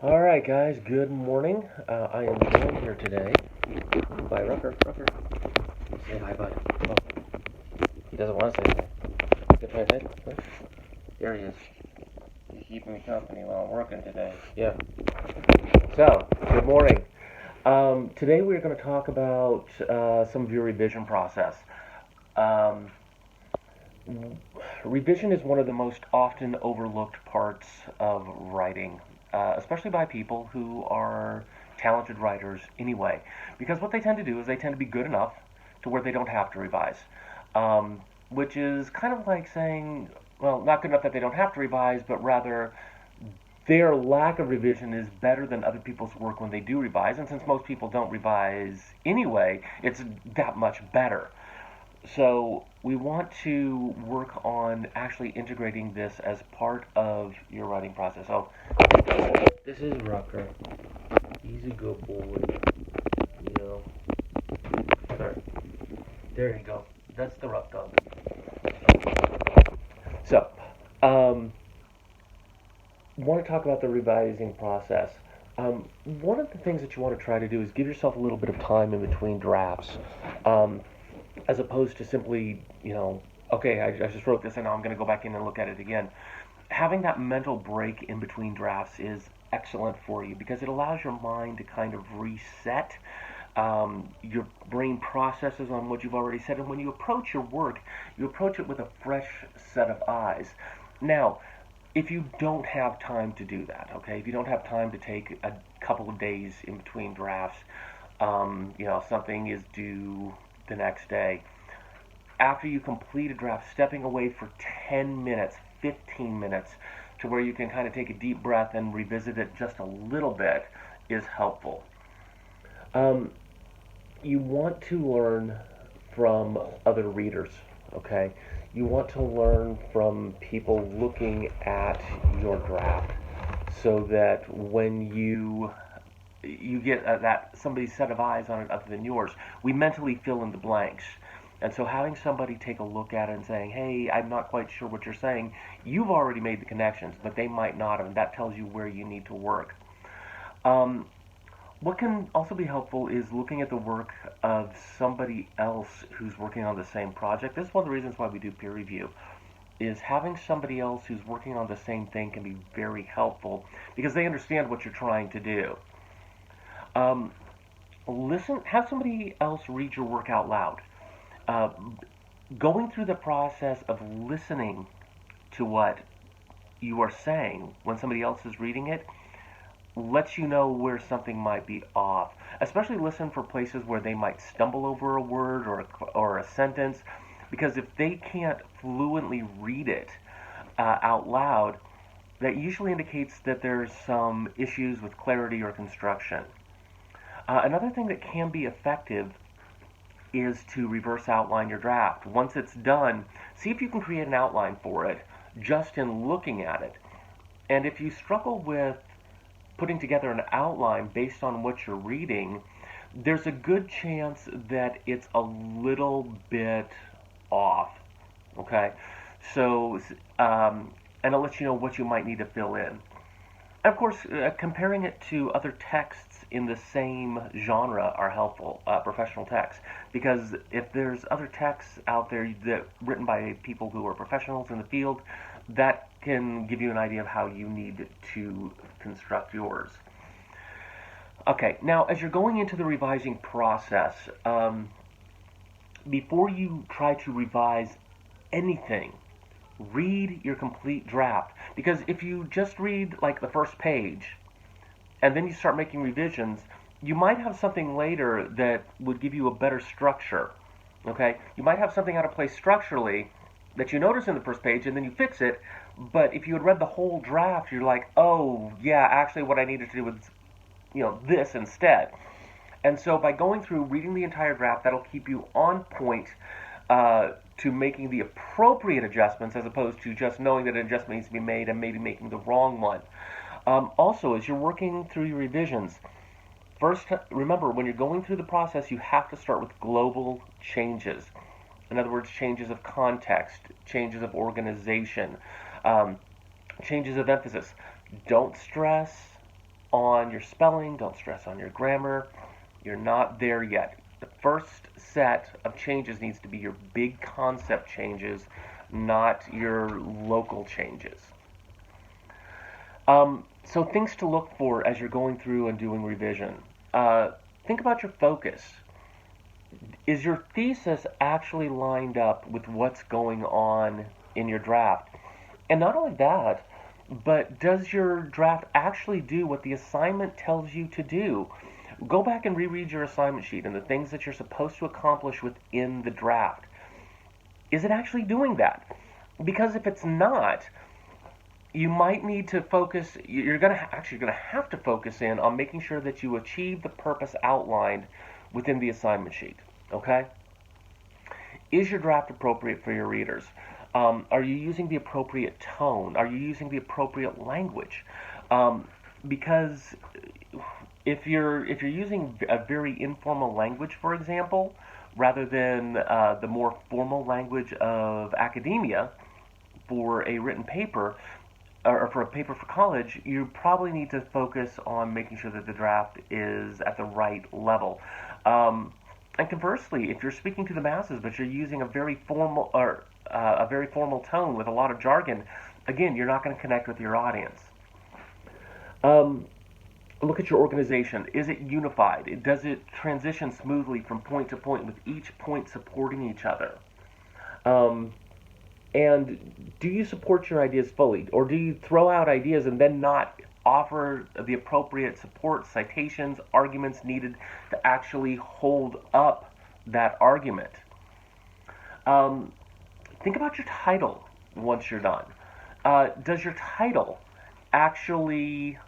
All right, guys. Good morning. I am joined here today by Rucker. Rucker, say hi, bud. Oh, he doesn't want to say anything. Get my head. There he is. He's keeping me company while I'm working today. Yeah. So, good morning. Today we're going to talk about some of your revision process. Um, Revision is one of the most often overlooked parts of writing, especially by people who are talented writers anyway. Because what they tend to do is they tend to be good enough to where they don't have to revise. Which is kind of like saying, well, not good enough that they don't have to revise, but rather their lack of revision is better than other people's work when they do revise. And since most people don't revise anyway, it's that much better. So we want to work on actually integrating this as part of your writing process. Oh, this is Rucker. He's a good boy. You know. There, there you go. That's the Ruck dog. So, um, want to talk about the revising process. One of the things that you want to try to do is give yourself a little bit of time in between drafts. Um, as opposed to simply, okay, I just wrote this and now I'm going to go back in and look at it again. Having that mental break in between drafts is excellent for you because it allows your mind to kind of reset. Your brain processes on what you've already said, and when you approach your work, you approach it with a fresh set of eyes. Now, if you don't have time to do that, okay, if you don't have time to take a couple of days in between drafts, something is due the next day. After you complete a draft, stepping away for 10 minutes, 15 minutes, to where you can kind of take a deep breath and revisit it just a little bit is helpful. Um, you want to learn from other readers, okay? You want to learn from people looking at your draft so that when you get that somebody's set of eyes on it other than yours, we mentally fill in the blanks. And so having somebody take a look at it and saying, hey, I'm not quite sure what you're saying, you've already made the connections, but they might not have, and that tells you where you need to work. Um, what can also be helpful is looking at the work of somebody else who's working on the same project. This is one of the reasons why we do peer review, is having somebody else who's working on the same thing can be very helpful because they understand what you're trying to do. Um, have somebody else read your work out loud. Uh, Going through the process of listening to what you are saying when somebody else is reading it lets you know where something might be off. Especially listen for places where they might stumble over a word or a sentence, because if they can't fluently read it out loud, that usually indicates that there's some issues with clarity or construction. Another thing that can be effective is to reverse outline your draft. Once it's done, see if you can create an outline for it just in looking at it. And if you struggle with putting together an outline based on what you're reading, there's a good chance that it's a little bit off. Okay? So, and it lets you know what you might need to fill in. Of course, comparing it to other texts in the same genre are helpful, professional texts, because if there's other texts out there that written by people who are professionals in the field, that can give you an idea of how you need to construct yours. Okay, now as you're going into the revising process, before you try to revise anything, read your complete draft. Because if you just read like the first page and then you start making revisions, you might have something later that would give you a better structure. Okay? You might have something out of place structurally that you notice in the first page and then you fix it, but if you had read the whole draft, you're like, oh, yeah, actually what I needed to do was, this instead. And so by going through reading the entire draft, that'll keep you on point to making the appropriate adjustments as opposed to just knowing that an adjustment needs to be made and maybe making the wrong one. Also, as you're working through your revisions, first remember when you're going through the process, you have to start with global changes. In other words, changes of context, changes of organization, um, changes of emphasis. Don't stress on your spelling, don't stress on your grammar. You're not there yet. The first set of changes needs to be your big concept changes, not your local changes. So things to look for as you're going through and doing revision. Think about your focus. Is your thesis actually lined up with what's going on in your draft? And not only that, but does your draft actually do what the assignment tells you to do? Go back and reread your assignment sheet and the things that you're supposed to accomplish within the draft. Is it actually doing that? Because if it's not, you might need to focus, you're going to actually going to have to focus in on making sure that you achieve the purpose outlined within the assignment sheet. Okay? Is your draft appropriate for your readers? Are you using the appropriate tone? Are you using the appropriate language? Because if you're using a very informal language, for example, rather than the more formal language of academia for a written paper, or for a paper for college, you probably need to focus on making sure that the draft is at the right level. And conversely, if you're speaking to the masses but you're using a very formal tone with a lot of jargon, again, you're not going to connect with your audience. Look at your organization. Is it unified? Does it transition smoothly from point to point with each point supporting each other? And do you support your ideas fully? Or do you throw out ideas and then not offer the appropriate support, citations, arguments needed to actually hold up that argument? Think about your title once you're done. Does your title actually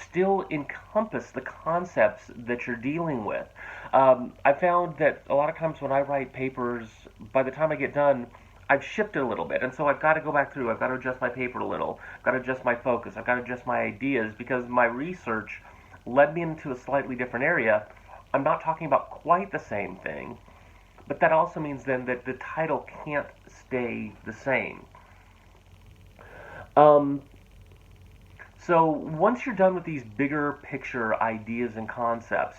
still encompass the concepts that you're dealing with? I found that a lot of times when I write papers, by the time I get done, I've shifted a little bit, and so I've got to go back through. I've got to adjust my paper a little. I've got to adjust my focus. I've got to adjust my ideas because my research led me into a slightly different area. I'm not talking about quite the same thing, but that also means then that the title can't stay the same. So once you're done with these bigger picture ideas and concepts,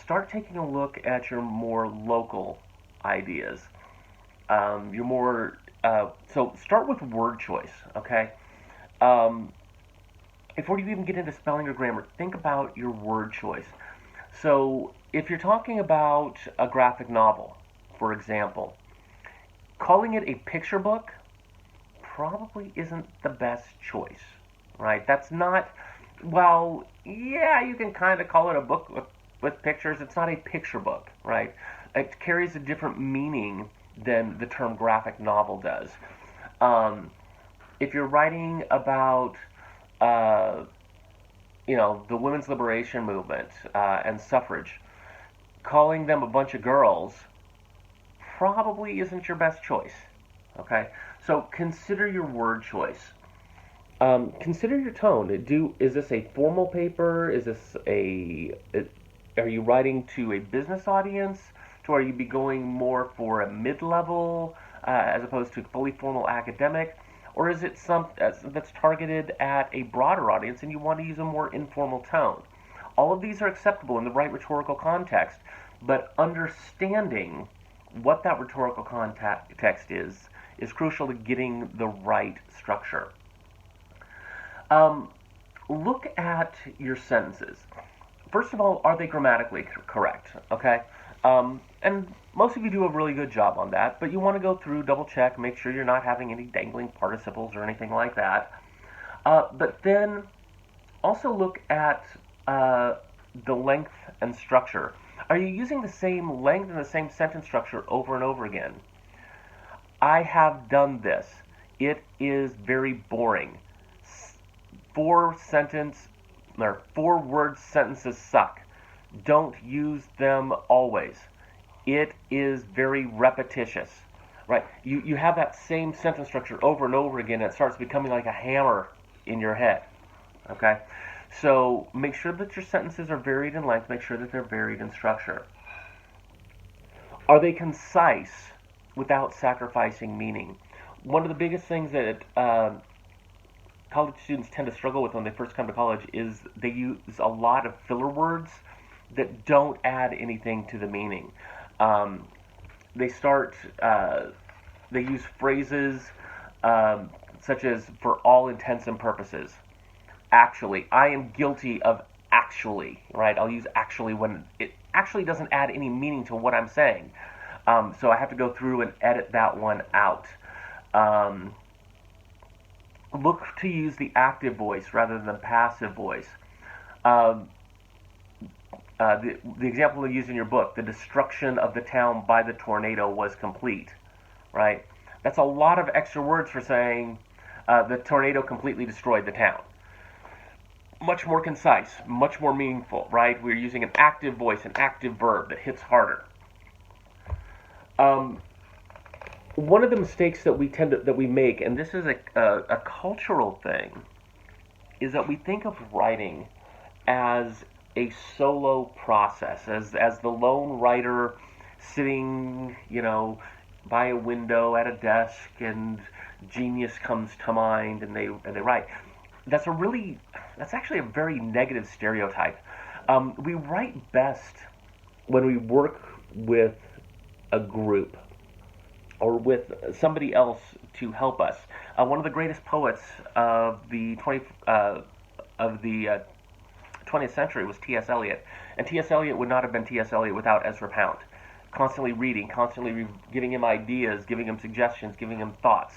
start taking a look at your more local ideas. So start with word choice, okay? Before you even get into spelling or grammar, think about your word choice. So if you're talking about a graphic novel, for example, calling it a picture book probably isn't the best choice, right? That's not, well, yeah, you can kind of call it a book with pictures. It's not a picture book, right? It carries a different meaning than the term graphic novel does. If you're writing about, the women's liberation movement and suffrage, calling them a bunch of girls probably isn't your best choice. Okay, so consider your word choice. Consider your tone. Is this a formal paper? Are you writing to a business audience? Are you be going more for a mid-level as opposed to fully formal academic? Or is it that's targeted at a broader audience and you want to use a more informal tone? All of these are acceptable in the right rhetorical context, but understanding what that rhetorical context is crucial to getting the right structure. Look at your sentences. First of all, are they grammatically correct? Okay? And most of you do a really good job on that, but you want to go through, double check, make sure you're not having any dangling participles or anything like that. But then also look at the length and structure. Are you using the same length and the same sentence structure over and over again? I have done this. It is very boring. 4-word sentences suck. Don't use them always. It is very repetitious, right? You have that same sentence structure over and over again, and it starts becoming like a hammer in your head, okay? So make sure that your sentences are varied in length. Make sure that they're varied in structure. Are they concise without sacrificing meaning? One of the biggest things that college students tend to struggle with when they first come to college is they use a lot of filler words that don't add anything to the meaning. Um, they start, they use phrases um, such as "for all intents and purposes." Actually, I am guilty of actually, right? I'll use actually when it actually doesn't add any meaning to what I'm saying. So I have to go through and edit that one out. Um, Look to use the active voice rather than the passive voice. Um, the example you use in your book, the destruction of the town by the tornado was complete, right? That's a lot of extra words for saying the tornado completely destroyed the town. Much more concise, much more meaningful, right? We're using an active voice, an active verb that hits harder. Um, One of the mistakes that we make, and this is a cultural thing, is that we think of writing as a solo process, as the lone writer sitting, by a window at a desk, and genius comes to mind, and they write. That's actually a very negative stereotype. We write best when we work with a group or with somebody else to help us. One of the greatest poets of the 20th century was T.S. Eliot, and T.S. Eliot would not have been T.S. Eliot without Ezra Pound. Constantly reading, constantly giving him ideas, giving him suggestions, giving him thoughts.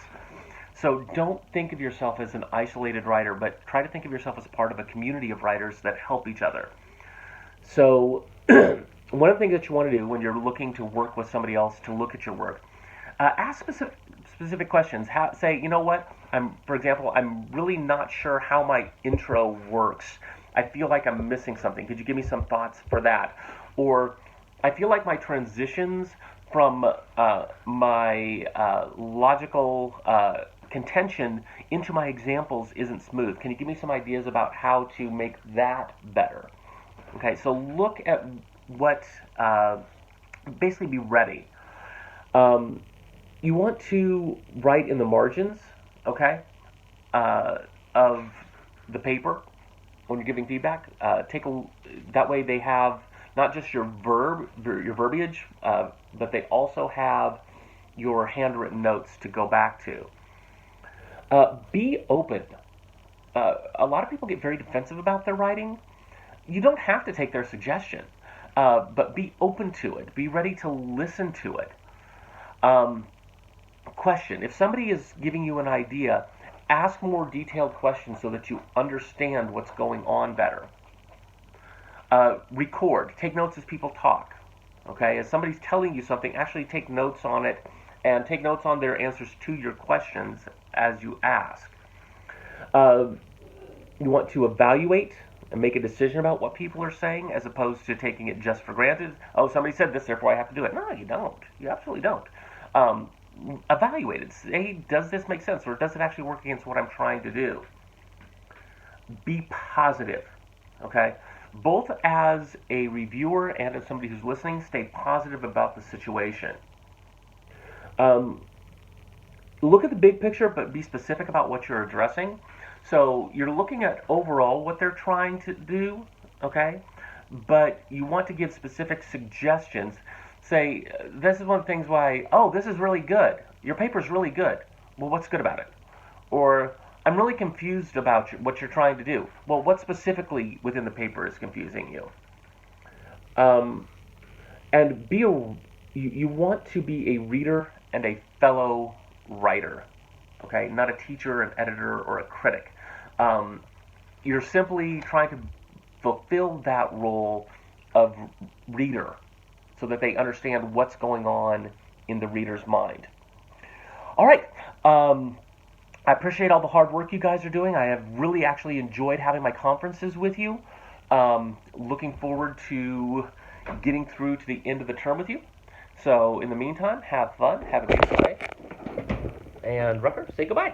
So don't think of yourself as an isolated writer, but try to think of yourself as part of a community of writers that help each other. So one of the things that you want to do when you're looking to work with somebody else to look at your work, ask specific questions. Say, you know what? For example, I'm really not sure how my intro works. I feel like I'm missing something. Could you give me some thoughts for that? Or I feel like my transitions from my logical contention into my examples isn't smooth. Can you give me some ideas about how to make that better? Okay, so look at what, basically be ready. Um, you want to write in the margins, okay, uh, of the paper when you're giving feedback. That way they have not just your verbiage, but they also have your handwritten notes to go back to. Be open. A lot of people get very defensive about their writing. You don't have to take their suggestion, but be open to it. Be ready to listen to it. Um, Question: if somebody is giving you an idea, ask more detailed questions so that you understand what's going on better. Record. Take notes as people talk. Okay, as somebody's telling you something, actually take notes on it and take notes on their answers to your questions as you ask. Uh, you want to evaluate and make a decision about what people are saying as opposed to taking it just for granted. Oh, somebody said this, therefore I have to do it. No, you don't. You absolutely don't. Um, Evaluate it. Say, does this make sense, or does it actually work against what I'm trying to do? Be positive. Okay? Both as a reviewer and as somebody who's listening, stay positive about the situation. Um, Look at the big picture, but be specific about what you're addressing. So you're looking at overall what they're trying to do, okay? But you want to give specific suggestions. Say, this is one of the things why, oh, this is really good. Your paper's really good. Well, what's good about it? Or, I'm really confused about what you're trying to do. Well, what specifically within the paper is confusing you? Um, and you want to be a reader and a fellow writer, okay? Not a teacher, an editor, or a critic. Um, you're simply trying to fulfill that role of reader so that they understand what's going on in the reader's mind. All right. I appreciate all the hard work you guys are doing. I have really actually enjoyed having my conferences with you. Looking forward to getting through to the end of the term with you. So in the meantime, have fun, have a beautiful day. And Rucker, say goodbye.